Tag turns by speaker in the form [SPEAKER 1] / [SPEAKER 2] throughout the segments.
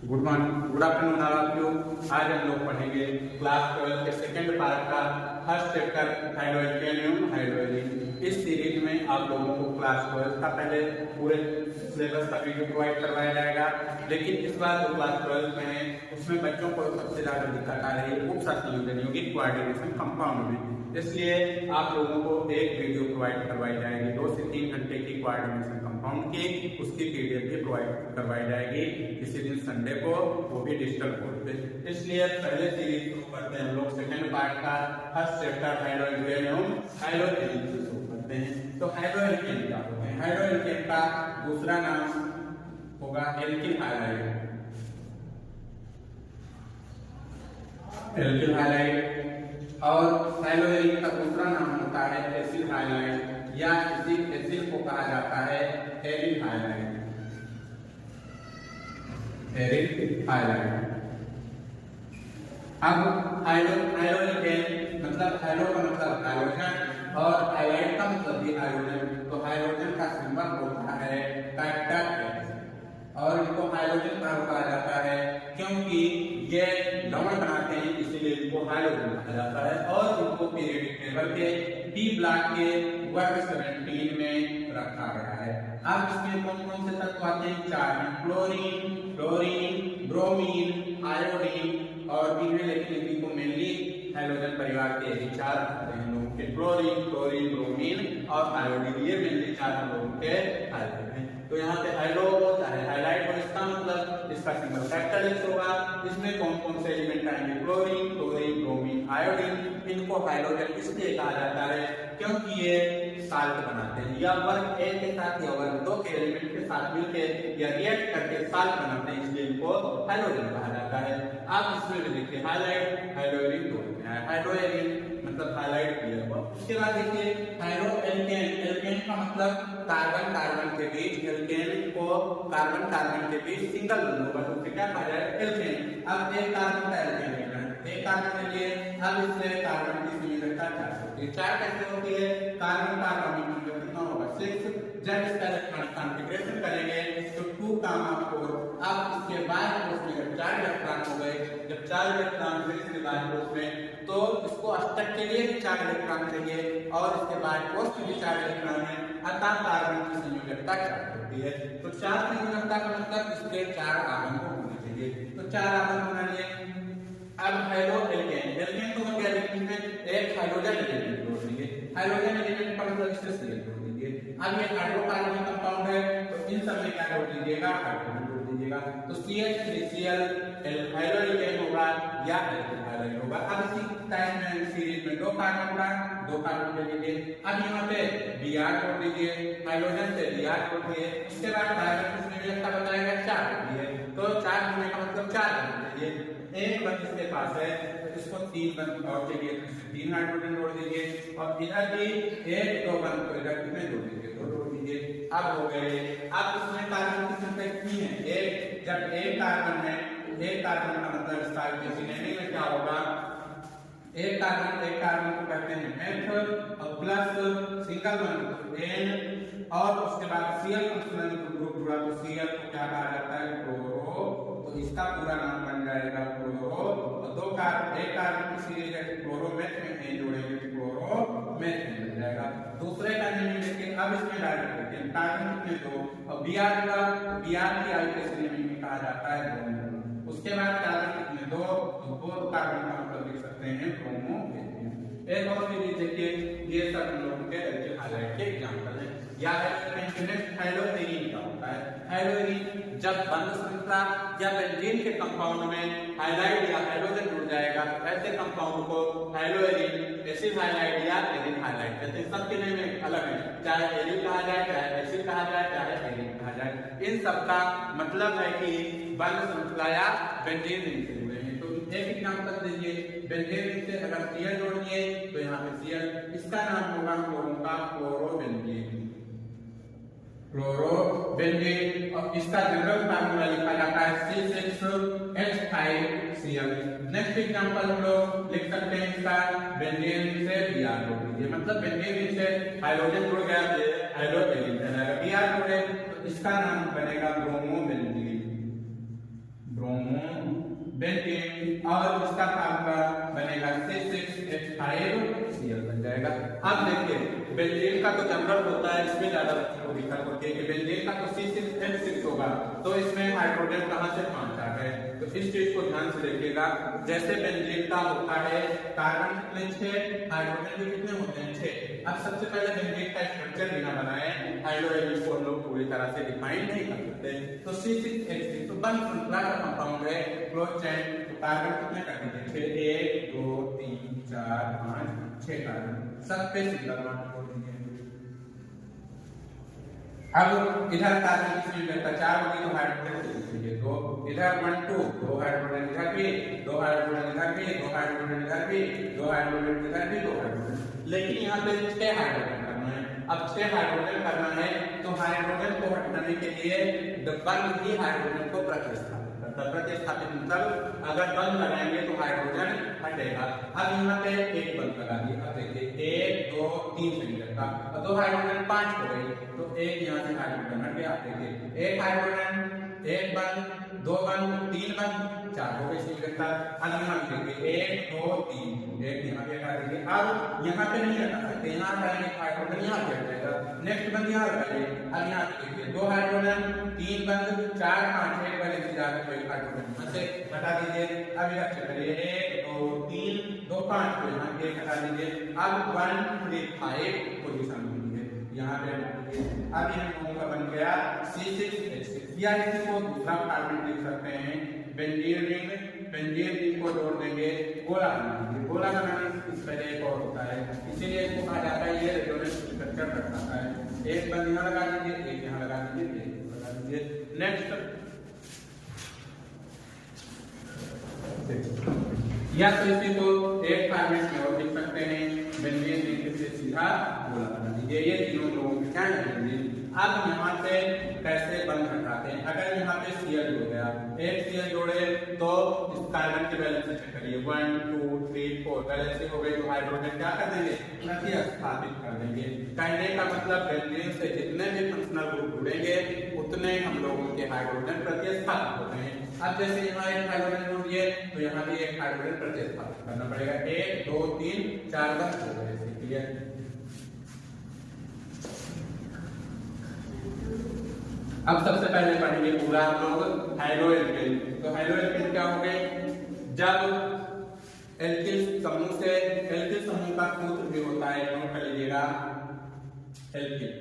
[SPEAKER 1] Good morning, good afternoon साथियों। आज हम लोग पढ़ेंगे क्लास 12 के सेकंड पार्ट का फर्स्ट चैप्टर हाइड्रोजन हाइड्रोजन। इस सीरीज में आप लोगों को क्लास 12 का पहले पूरे सिलेबस का वीडियो प्रोवाइड करवाया जाएगा, लेकिन इस बार जो क्लास 12 में है उसमें बच्चों को सबसे ज्यादा दिक्कत आ रही है उपसंयोजन यौगिक कोऑर्डिनेशन कंपाउंड में। इसलिए आप लोगों को एक वीडियो प्रोवाइड करवाई जाएगी 2 से 3 घंटे की कोऑर्डिनेशन कंपाउंड की, उसकी पीडीएफ भी प्रोवाइड करवाई जाएगी किसी दिन संडे को, वो भी डिजिटल बोर्ड पे। इसलिए पहले सीरीज शुरू करते हैं हम लोग सेकंड पार्ट का फर्स्ट चैप्टर हाइड्रोजन हाइड्रोजन से शुरू करते हैं। तो हाइड्रोजन क्या होते हैं? हाइड्रोजन का दूसरा नाम होगा एल्किल हाइलाइड। एल्किल हाइलाइड और हाइड्रोजन का दूसरा नाम होता है एसिल हाइलाइड या इसी एसिल को कहा जाता है एरिल हाइलाइड। Aryl halide. अब हाइड्रोजन मतलब हाइड्रो का मतलब हाइड्रोजन और हाइलाइड का मतलब भी हाइड्रोजन। तो हाइड्रोजन का सिंबल होता है कैपिटल और इनको हाइड्रोजन कहा जाता है क्योंकि ये लवण बनाते हैं, इसीलिए इनको हाइड्रोजन कहा जाता है। और इनको पीरियोडिक टेबल के डी ब्लॉक के वर्ग 17 में रखा गया है। अब इसमें कौन कौन से तत्व आते हैं? 4 हैं, क्लोरीन, फ्लोरीन, ब्रोमीन, आयोडीन और इनमें लेकिन इनको मेनली हाइड्रोजन परिवार के यही 4 आते हैं लोगों के, क्लोरीन, फ्लोरीन, ब्रोमीन और आयोडीन। ये मेनली 4 लोगों के आते हैं। तो यहाँ पे हाइड्रो चाहे हाइलाइट हो, इसका मतलब इसका सिंबल कैपिटल एक्स होगा। इसमें कौन कौन से एलिमेंट आएंगे? Chlorine, fluorine, bromine, iodine. इनको हाइड्रोजन इसलिए कहा जाता है क्योंकि ये साल्ट बनाते हैं, या वर्ग एक के साथ या वर्ग 2 के एलिमेंट के साथ मिलकर या रिएक्ट करके साल्ट बनाते हैं, इसलिए इनको हाइड्रोजन कहा जाता है। आप इसमें भी देखिए हाइलाइट हाइड्रोजन दो है, हाइड्रोजन मतलब हाइलाइट किया हुआ। उसके बाद देखिए हाइड्रो एल्केन। एल्केन का मतलब कार्बन कार्बन के बीच, एल्केन को कार्बन कार्बन के बीच सिंगल बंध होगा तो उसे क्या कहा जाएगा? एल्केन। अब एक कार्बन का एल्केन लेना है, एक कार्बन के लिए अब इसमें कार्बन की संयोजकता 4 होती है। 4 कैसे होती है? कार्बन का एटॉमिक नंबर कितना होगा? 6। जब इसका इलेक्ट्रॉनिक कॉन्फ़िगरेशन करेंगे तो 2,4। अब इसके बाद उसमें जब 4 इलेक्ट्रॉन हो गए, जब 4 इलेक्ट्रॉन हुए इसके बाद उसमें तो इसको अष्टक के लिए 4 इलेक्ट्रॉन चाहिए और इसके बाद पोस्ट भी 4 इलेक्ट्रॉन है, अतः कार्बन की संयोजकता 4 होती है। तो 4 संयोजकता का मतलब इसके 4 आगम होने चाहिए, तो 4 आगम होना चाहिए। अब हाइड्रो एल्केन, एल्केन तो क्या लिखेंगे? एक हाइड्रोजन एलिमेंट जोड़ देंगे, हाइड्रोजन एलिमेंट पर मतलब इससे जोड़ दीजिए। अब ये हाइड्रोकार्बन कंपाउंड है तो इन सब में क्या जोड़ दीजिएगा? हाइड्रोजन जोड़ दीजिएगा। तो CH3Cl हाइड्रो एल्केन होगा या एल्किल हाइलाइड होगा। अब इसी टाइम में सीरीज में 2 कार्बन का 2 कार्बन ले लीजिए। अब यहाँ पे Br जोड़ दीजिए, हाइड्रोजन से Br जोड़ दिए। उसके बाद कार्बन की संयोजकता बताएगा 4 होती है, तो 4 होने का मतलब 4 होना चाहिए। एक बंद इसके पास है तो इसको 3 बंद और चाहिए तो इसमें 3 हाइड्रोजन जोड़ दीजिए और इधर भी 1 2 बंद को इधर कितने जोड़ दीजिए? 2 जोड़ दीजिए। अब हो गए। अब इसमें कार्बन की संख्या कितनी है? 1। जब 1 कार्बन है, 1 कार्बन का मतलब इसका सिनेमी में क्या होगा? एक कार्बन को कहते हैं मेथ और प्लस सिंगल बॉन्ड N और उसके बाद Cl ग्रुप जुड़ा तो Cl को क्या कहा जाता है? क्लोरो। तो इसका पूरा नाम बन जाएगा क्लोरो। और 2 कार्बन, एक कार्बन की सीरीज है क्लोरोमेथ में N जोड़ेंगे तो क्लोरोमेथ बन जाएगा। दूसरे का नेम देखिए, अब इसमें डायरेक्ट करते हैं कार्बन कितने 2 और Br का Br की आई के सीरीज में कहा जाता है ब्रोमो। उसके बाद कार्बन कितने 2 तो 2 कार्बन का मतलब लिख सकते हैं ब्रोमो। एक और चीज देखिए, ये सब हम लोगों के एल्किल हाइलाइड के एग्जांपल हैं। या हाइड्रोजन का होता है। हाइड्रोजन जब बंध श्रृंखला या बेंजीन के कंपाउंड में हाइलाइड या हाइड्रोजन जुड़ जाएगा, ऐसे कंपाउंड को हाइड्रोजन, एसिड हाइलाइड या एरिल हाइलाइड कहते हैं। सबके नेम अलग है, चाहे एरिल कहा जाए, चाहे एसिड कहा जाए, चाहे एरिल कहा जाए। इन सब का मतलब है कि बंध श्रृंखला या बेंजीन रिंग से जुड़े हैं। तो एक एग्जांपल दीजिए, बेंजीन रिंग से अगर Cl जोड़िए तो यहाँ पे Cl, इसका नाम होगा क्लोरो का क्लोरोबेंजीन। क्लोरोबेंजीन और इसका जनरल फार्मूला लिखा जाता है C6H5Cl। नेक्स्ट एग्जांपल हम लोग लिख सकते हैं इसका बेंजीन से Br जोड़ दीजिए, मतलब बेंजीन से हाइड्रोजन जुड़ गया, हाइड्रोजन Br जोड़े तो इसका नाम बनेगा ब्रोमोबेंजीन। ब्रोमो बेंजीन और उसका फार्मूला बनेगा C6H5Cl बन जाएगा। अब देखिए बेंजीन का तो जनरल होता है, इसमें ज्यादा बच्चों को दिक्कत होती है कि बेंजीन का तो C6H6 होगा, तो इसमें हाइड्रोजन कहां से पहुंचा है, तो इस चीज को ध्यान से देखिएगा। जैसे बेंजीन का होता है कार्बन कितने 6, हाइड्रोजन भी कितने होते हैं 6। अब सबसे पहले बेंजीन का स्ट्रक्चर बिना बनाए हाइड्रोजन को हम लोग पूरी तरह से डिफाइन नहीं कर सकते, तो C6H6 तो बंद श्रृंखला का कंपाउंड है क्लोज चेन। कार्बन कितने कर दीजिए 1 2 3 4 5 6 कार्बन सब पे सिंगल बॉन्ड छोड़ दीजिए। अब इधर कार्बन कितने मिलता 4 होगी तो हाइड्रोजन दीजिए 2, इधर 1 2 2 हाइड्रोजन इधर भी 2 हाइड्रोजन इधर भी 2 हाइड्रोजन इधर भी 2 हाइड्रोजन इधर भी 2 हाइड्रोजन, लेकिन यहाँ पे 6 हाइड्रोजन करना है। अब 6 हाइड्रोजन करना है तो हाइड्रोजन को हटाने के लिए बंद ही हाइड्रोजन को प्रतिस्थापित मतलब अगर बंद लगाएंगे तो हाइड्रोजन हटेगा। अब यहाँ पे एक बंद लगा दिए, अब देखिए 1 2 3 से मिलता और 2 हाइड्रोजन 5 हो गई, तो एक यहाँ से हाइड्रोजन हट गया। देखिए एक हाइड्रोजन, एक बंद, 2 बंद, 3 बंद, 4 हो गई सिंगलता। अब यहाँ देखिए 1 2 3 एक यहाँ पे हटा दीजिए। अब यहाँ पे नहीं हटा सकते, यहाँ हटाएंगे हाइड्रोजन यहाँ पे हट जाएगा, नेक्स्ट बंद यहाँ लगाइए। अब यहाँ देखिए 2 हाइड्रोजन 3 बंद 4 5 एक वाले की जगह पे हाइड्रोजन यहाँ से हटा दीजिए। अब इधर से करिए 1 2 3 2 5 को यहाँ एक हटा दीजिए। अब 1 3 5 पोजीशन दीजिए यहाँ पे। अब इन दोनों का बन गया C6H6 या इसी को दूसरा फॉर्मेट लिख सकते हैं बेंजीन रिंग। बेंजीन रिंग को जोड़ देंगे, गोला बनाएंगे। गोला बनाने से पहले एक और होता है, इसीलिए इसको कहा जाता है ये रेजोनेंस स्ट्रक्चर रखता है। एक बंद यहाँ लगा दीजिए, एक यहाँ लगा दीजिए, एक लगा दीजिए। नेक्स्ट या तो इसी को एक फॉर्मेट में और लिख सकते हैं बेंजीन रिंग से सीधा गोला बना दीजिए। ये तीनों लोगों के क्या है। अब यहाँ पे कैसे बंद हटाते हैं, अगर यहाँ पे Cl हो गया, एक Cl जोड़े तो इस कार्बन की वैलेंस चेक करिए 1 2 3 4 वैलेंस हो गई, तो हाइड्रोजन क्या कर देंगे प्रतिस्थापित कर देंगे। कहने का मतलब बेंजीन से जितने भी फंक्शनल ग्रुप जुड़ेंगे उतने हम लोगों के हाइड्रोजन प्रतिस्थापित होते हैं। अब जैसे यहाँ एक हाइड्रोजन जोड़ दिए तो यहाँ भी एक हाइड्रोजन प्रतिस्थापित करना पड़ेगा। 1 2 3 4 बंद हो गए, क्लियर। अब सबसे पहले पढ़ेंगे पूरा हम लोग हाइड्रोएल्केन। तो हाइड्रोएल्केन क्या हो गए, जब एल्किल समूह से एल्किल समूह का सूत्र भी होता है, नोट कर लीजिएगा एल्किल,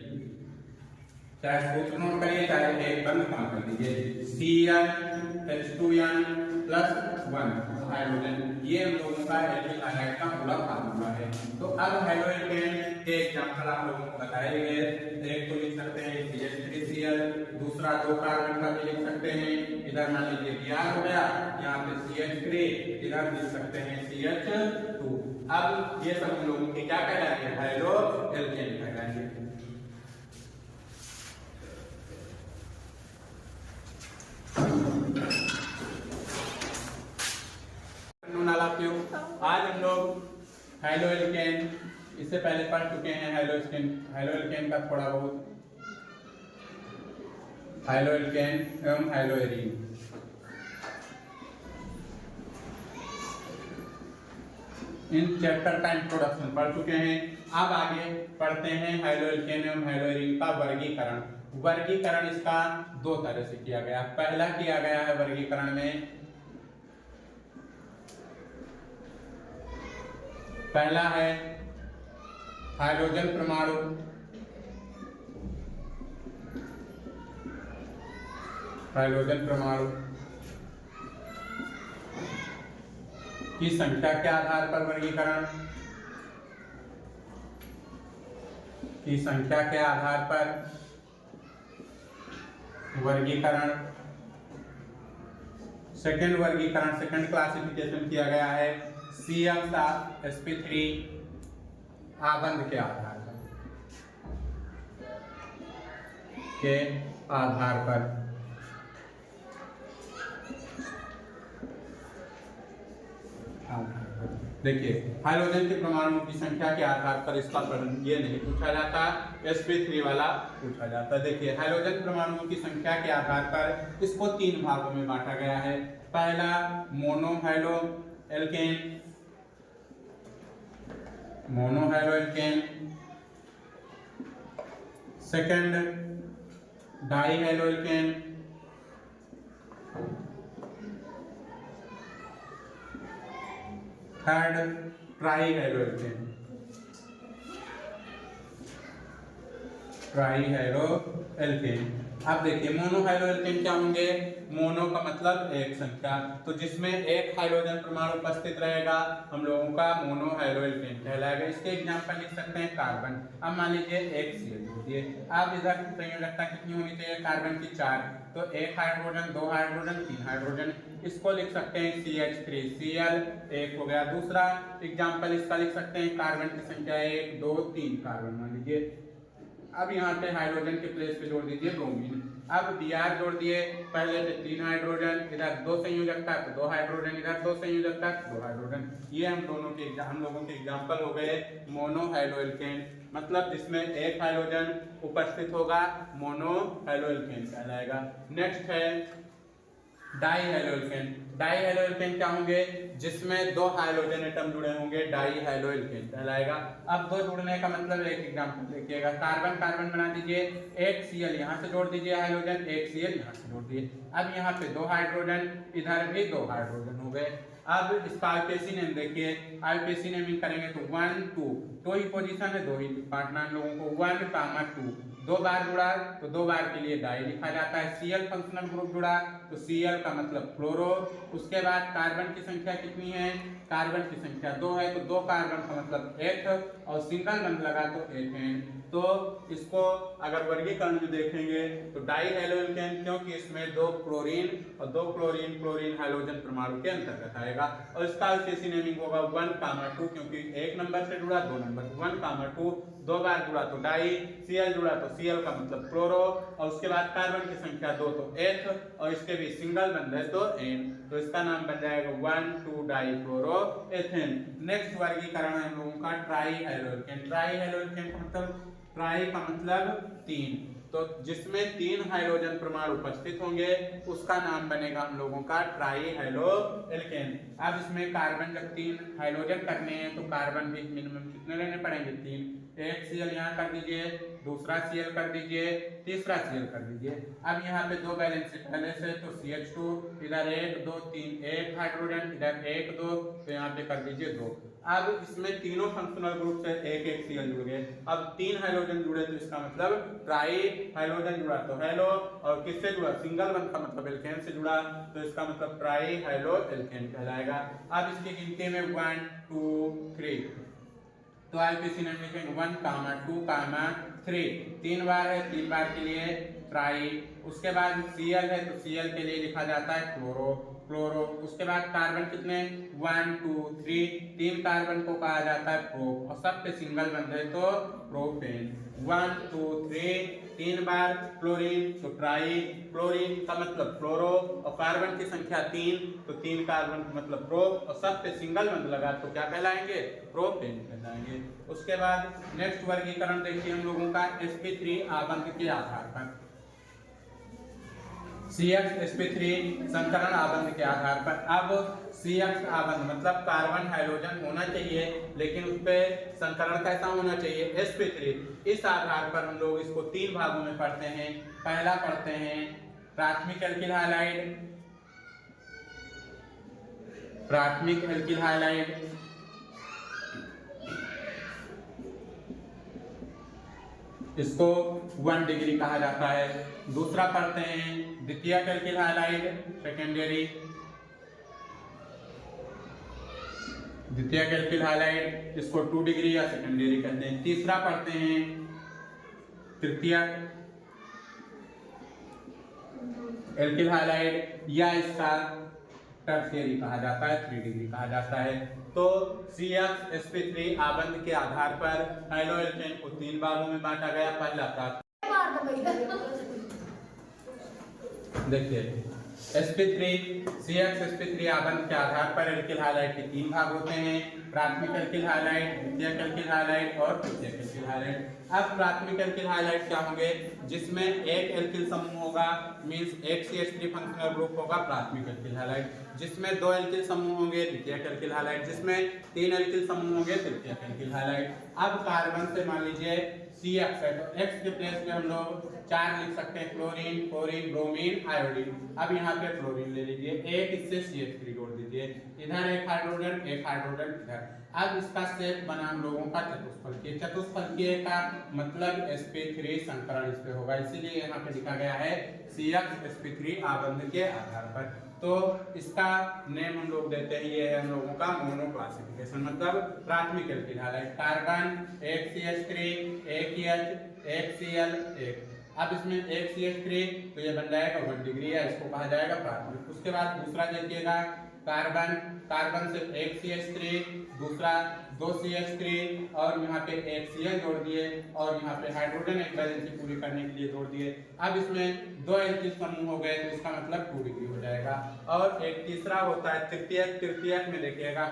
[SPEAKER 1] चाहे सूत्र नोट करिए चाहे एक बंद काम कर लीजिए। CnH2n+1 हाइड्रोजन, ये हम लोगों का एल्किल हाइड्राइड का पूरा फार्मूला है। तो अब हाइड्रोएल्केन के एग्जांपल आप लोगों को बताए गए, एक तो लिख सकते हैं CH3Cl, दूसरा 2 कार्बन का भी लिख सकते हैं, इधर मान लीजिए Br हो गया, यहाँ पे CH3, इधर लिख सकते हैं CH2। अब ये सब हम लोगों के क्या कहलाएंगे, हाइड्रोएल्केन कहलाएंगे। आज हम लोग हाइड्रोएल्केन इससे पहले पढ़ चुके हैं, हाइड्रोएल्केन का थोड़ा बहुत, हाइड्रोएल्केन एवं हाइड्रोएरीन। इन चैप्टर का इंट्रोडक्शन पढ़ चुके हैं। अब आगे पढ़ते हैं हाइड्रोएल्केन एवं हाइड्रोएरीन का वर्गीकरण। वर्गीकरण इसका 2 तरह से किया गया। पहला किया गया है वर्गीकरण में, पहला है हाइड्रोजन परमाणु, हाइड्रोजन परमाणु की संख्या के आधार पर वर्गीकरण, की संख्या के आधार पर वर्गीकरण। सेकंड वर्गीकरण, सेकंड क्लासिफिकेशन किया गया है CF(sp3) आबंध के आधार पर, देखिए हाइड्रोजन के परमाणुओं की संख्या के आधार पर इसका ये नहीं पूछा जाता sp3 वाला पूछा जाता है। देखिए हाइड्रोजन परमाणुओं की संख्या के आधार पर इसको 3 भागों में बांटा गया है। पहला monohydro alkane, second dihydro alkane, third trihydro alkane. अब देखिए मोनोहाइड्रो एल्केन क्या होंगे? मोनो का मतलब एक संख्या, तो जिसमें एक हाइड्रोजन परमाणु उपस्थित रहेगा हम लोगों का मोनोहाइड्रो एल्केन कहलाएगा। इसके एग्जांपल लिख सकते हैं कार्बन। अब मान लीजिए एक Cl जोड़िए, आप इधर संयोजकता कितनी होनी चाहिए? कार्बन की 4, तो एक हाइड्रोजन, 2 हाइड्रोजन, 3 हाइड्रोजन, इसको लिख सकते हैं CH3 Cl, एक हो गया। दूसरा एग्जांपल इसका लिख सकते हैं कार्बन की संख्या 1 2 3 कार्बन मान लीजिए। अब यहाँ पे हाइड्रोजन के प्लेस पे जोड़ दीजिए ब्रोमीन। अब Br जोड़ दिए, पहले से 3 हाइड्रोजन, इधर 2 संयोजकता तो 2 हाइड्रोजन, इधर 2 संयोजकता 2 हाइड्रोजन। ये हम लोगों के एग्जांपल हो गए मोनोहाइड्रो एल्केन, मतलब जिसमें एक हाइड्रोजन उपस्थित होगा, मोनोहाइड्रो एल्केन कहलाएगा। नेक्स्ट है डाईहाइड्रो एल्केन। डाईहाइड्रो एल्केन क्या होंगे? जिसमें 2 हाइड्रोजन एटम जुड़े होंगे, डाईहाइड्रो एल्केन कहलाएगा। अब 2 जुड़ने का मतलब एक एग्जांपल देखिएगा, कार्बन कार्बन बना दीजिए, एक Cl यहाँ से जोड़ दीजिए हाइड्रोजन, एक Cl यहाँ से जोड़ दिए। अब यहाँ पे 2 हाइड्रोजन, इधर भी 2 हाइड्रोजन हो गए। अब इसका आईपीएसी नेम देखिए, आईपीएसी नेमिंग करेंगे तो 1 2, 2 ही पोजीशन है, 2 ही पार्टनर हम लोगों को 1, 2, 2 बार जुड़ा तो 2 बार के लिए डाई लिखा जाता है। Cl फंक्शनल ग्रुप जुड़ा तो Cl का मतलब क्लोरो। उसके बाद कार्बन की संख्या कितनी है? कार्बन की संख्या 2 है, तो 2 कार्बन का मतलब एक, और सिंगल बंध लगा तो एथेन। तो इसको अगर वर्गीकरण में देखेंगे तो डाईहाइड्रो एल्केन, क्योंकि इसमें 2 क्लोरीन और 2 क्लोरीन हाइड्रोजन परमाणु के अंतर्गत आएगा। और इसका आईपीएसी नेमिंग होगा 1, 2, क्योंकि 1 नंबर से जुड़ा, 2 नंबर, 1, 2, 2 बार जुड़ा तो डाई, Cl जुड़ा तो Cl का मतलब क्लोरो, और उसके बाद कार्बन की संख्या 2 तो एथ, और इसके भी सिंगल बंध है तो एन, तो इसका नाम बन जाएगा 1, 2 डाई क्लोरो एथेन। नेक्स्ट वर्गीकरण है हम लोगों का ट्राईहाइड्रो एल्केन। ट्राईहाइड्रो एल्केन का मतलब, ट्राई का मतलब 3, तो जिसमें 3 हाइड्रोजन परमाणु उपस्थित होंगे उसका नाम बनेगा हम लोगों का ट्राईहाइड्रो एल्केन। अब इसमें कार्बन जब 3 हाइड्रोजन करने हैं तो कार्बन भी मिनिमम कितने लेने पड़ेंगे? 3। एक Cl यहाँ कर दीजिए, दूसरा Cl कर दीजिए, तीसरा Cl कर दीजिए। अब यहाँ पे 2 बैलेंस है पहले से, तो CH2 इधर 1 2 3, 1 हाइड्रोजन, इधर 1 2, तो यहाँ पे कर दीजिए 2। अब इसमें तीनों फंक्शनल ग्रुप से एक एक Cl जुड़ गए। अब 3 हाइड्रोजन जुड़े तो इसका मतलब ट्राई हाइड्रोजन जुड़ा तो हेलो, और किससे जुड़ा? सिंगल बंध का मतलब एल्केन से जुड़ा, तो इसका मतलब ट्राईहाइड्रो एल्केन कहलाएगा। अब इसकी गिनती में 1 2 3, तो आईपीएसी नेम लिखेंगे 1, 2, 3, 3 बार है, 3 बार के लिए ट्राई। उसके बाद Cl है तो Cl के लिए लिखा जाता है क्लोरो, क्लोरो। उसके बाद कार्बन कितने? 1 2 3, 3 कार्बन को कहा जाता है प्रो, और सब पे सिंगल बंध है तो प्रोपेन। 1 2 3, 3 बार क्लोरीन तो ट्राई, क्लोरीन का मतलब क्लोरो, और कार्बन की संख्या 3 तो 3 कार्बन का मतलब प्रो, और सब पे सिंगल बंध लगा तो क्या कहलाएंगे? प्रोपेन कहलाएंगे। उसके बाद नेक्स्ट वर्गीकरण देखिए हम लोगों का sp3 आबंध के आधार पर। CH sp3 संकरण आबंध के आधार पर। अब CX आबंध मतलब कार्बन हाइड्रोजन होना चाहिए, लेकिन उस पे संकरण कैसा होना चाहिए? sp3। इस आधार पर हम लोग इसको 3 भागों में पढ़ते हैं। पहला पढ़ते हैं प्राथमिक एल्किल हाइलाइड, प्राथमिक एल्किल हाइलाइड, इसको 1 डिग्री कहा जाता है। दूसरा पढ़ते हैं द्वितीयक एल्किल हाइलाइड, सेकेंडरी, द्वितीयक एल्किल हाइलाइड, इसको 2 डिग्री या सेकेंडरी कहते हैं। तीसरा पढ़ते हैं तृतीयक एल्किल हाइलाइड, या इसका टर्शियरी कहा जाता है, 3 डिग्री कहा जाता है। तो CX sp3 आबंध के आधार पर हाइड्रो एल्केन को 3 भागों में बांटा गया। पहला देखिए sp3 CH sp3 आबंध के आधार पर एल्किल हाइलाइट के 3 भाग होते हैं, प्राथमिक एल्किल हाइलाइट, द्वितीयक एल्किल हाइलाइट और तृतीयक एल्किल हाइलाइट। अब प्राथमिक एल्किल हाइलाइट क्या होंगे, जिसमें एक एल्किल समूह होगा, मींस एक CH3 फंक्शनल ग्रुप होगा प्राथमिक एल्किल हाइलाइट, जिसमें 2 एल्किल समूह होंगे द्वितीयक एल्किल हाइलाइट, जिसमें 3 एल्किल समूह होंगे तृतीयक एल्किल हाइलाइट। अब कार्बन से मान लीजिए CX है, तो X के प्लेस में हम लोग 4 लिख सकते हैं, क्लोरीन, क्लोरीन, ब्रोमीन, आयोडीन। अब यहाँ पे क्लोरीन ले लीजिए, एक इससे CH3 जोड़ दीजिए, इधर एक हाइड्रोजन इधर। अब इसका सेट बना हम लोगों का चतुष्फलकीय। चतुष्फलकीय का मतलब sp3 संकरण इस पे होगा, इसीलिए यहाँ पे लिखा गया है CX sp3 आबंध के आधार पर। तो इसका नेम हम लोग देते हैं, ये है हम लोगों का मोनो क्लासिफिकेशन, मतलब प्राथमिक एल्किल हाइलाइट। कार्बन एक CH3, एक H, एक Cl, एक। अब इसमें एक CH3 तो ये बन जाएगा 1 डिग्री है, इसको कहा जाएगा प्राथमिक। उसके बाद दूसरा देखिएगा कार्बन से एक CH3, दूसरा 2 CH3 और यहाँ पे एक Cl जोड़ दिए और यहाँ पे हाइड्रोजन एक वैलेंसी पूरी करने के लिए जोड़ दिए। अब इसमें 2 एल्किल समूह हो गए, तो इसका मतलब 2 डिग्री हो जाएगा। और एक तीसरा होता है तृतीयक में देखिएगा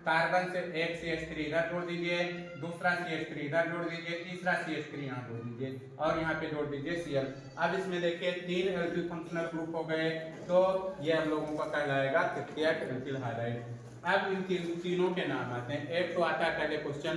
[SPEAKER 1] कार्बन से एक CH3 इधर जोड़ दीजिए, दूसरा CH3 इधर जोड़ दीजिए, तीसरा CH3 यहाँ जोड़ दीजिए और यहाँ पे जोड़ दीजिए Cl। अब इसमें देखिए 3 एल्किल फंक्शनल ग्रुप हो गए, तो ये हम लोगों का कहलाएगा तृतीयक एल्किल हाइलाइट। अब इन तीनों के नाम आते हैं। एक तो आता है पहले क्वेश्चन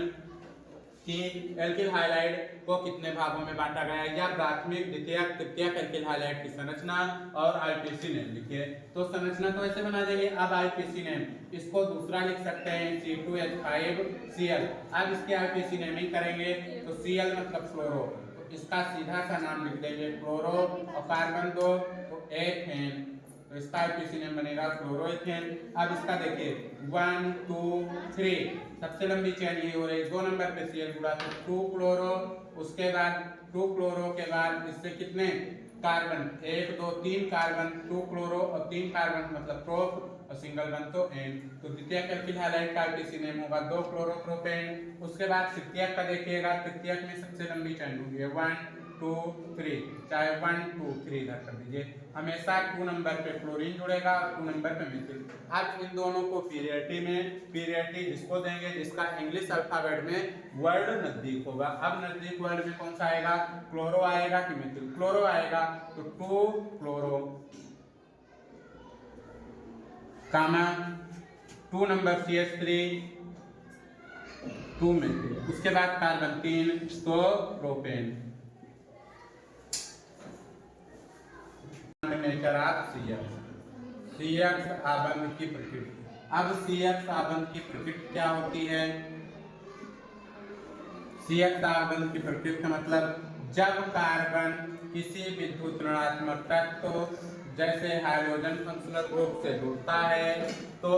[SPEAKER 1] कि एल्किल हाइलाइट को कितने भागों में बांटा गया है, या प्राथमिक, द्वितीयक, तृतीयक एल्किल हाइलाइट की संरचना और आईपीसी नेम लिखिए। तो संरचना तो ऐसे बना देंगे। अब आईपीसी नेम, इसको दूसरा लिख सकते हैं C2H5Cl। अब इसके आईपीसी नेमिंग करेंगे तो Cl मतलब फ्लोरो, तो इसका सीधा सा नाम लिख देंगे फ्लोरो, और कार्बन 2 तो एथेन, तो इसका आईपीसी नेम बनेगा फ्लोरोइथेन। अब इसका देखिए 1 2 3 सबसे लंबी चेन ये हो रही, 2 नंबर पे Cl जुड़ा तो 2 क्लोरो, उसके बाद 2 क्लोरो के बाद इससे कितने कार्बन, 1 2 3 कार्बन, 2 क्लोरो और 3 कार्बन मतलब प्रोप और सिंगल बन तो एन। तो द्वितीयक एल्किल हाइलाइट का आईपीसी नेम होगा 2 क्लोरोप्रोपेन। उसके बाद तृतीयक का देखिएगा, तृतीयक में सबसे लंबी चेन होगी 1 2 3, चाहे 1 2 3 इधर कर दीजिए, हमेशा 2 नंबर पे क्लोरीन जुड़ेगा, 2 नंबर पे मिथिल। अब इन दोनों को पीरियडिटी जिसको देंगे, जिसका इंग्लिश अल्फाबेट में वर्ड नजदीक होगा। अब नजदीक वर्ड में कौन सा आएगा, क्लोरो आएगा कि मिथिल, क्लोरो आएगा, तो 2 क्लोरो कामा 2 नंबर CH3 2 मिथिल। उसके बाद कार्बन 3 तो प्रोपेन, नेचर ऑफ CX आबंध की प्रकृति। अब CX आबंध की प्रकृति क्या होती है, CX आबंध की प्रकृति का मतलब जब कार्बन किसी विद्युत ऋणात्मक तत्व जैसे हाइड्रोजन फंक्शनल ग्रुप से जुड़ता है, तो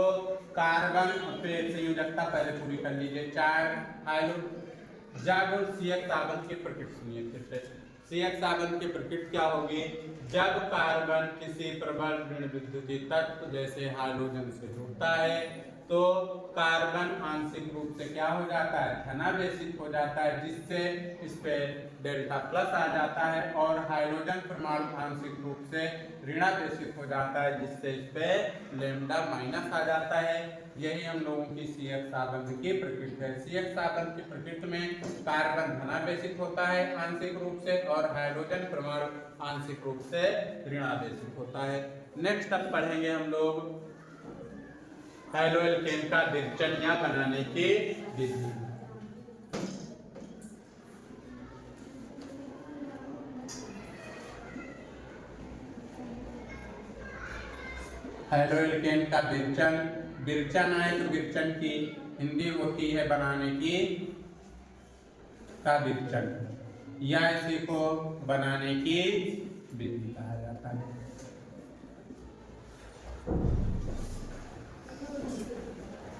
[SPEAKER 1] कार्बन फिर संयोजकता पहले पूरी कर लीजिए 4 हाइड्रोजन। जब CX आबंध की प्रकृति सुनिए फिर से, CX आबंध की प्रकृति क्या होगी, जब कार्बन किसी प्रबल ऋण विद्युतीय तत्व जैसे हाइड्रोजन से जुड़ता है, तो कार्बन आंशिक रूप से क्या हो जाता है, धनावेशित हो जाता है, जिससे इस पे डेल्टा प्लस आ जाता है, और हाइड्रोजन परमाणु आंशिक रूप से ऋणावेशित हो जाता है, जिससे इस पे लैम्डा माइनस आ जाता है। यही हम लोगों की CX आबंध की प्रकृति है। CX आबंध की प्रकृति में कार्बन धनावेशित होता है आंशिक रूप से, और हाइड्रोजन परमाणु आंशिक रूप से ऋणावेशित होता है। नेक्स्ट अब पढ़ेंगे हम लोग हाइड्रोएल्केन का दिनचर्या बनाने की विधि। हाइड्रोएल्केन का विरचन है, तो विरचन की हिंदी होती है बनाने की का विरचन, या इसी को बनाने की विधि कहा जाता है।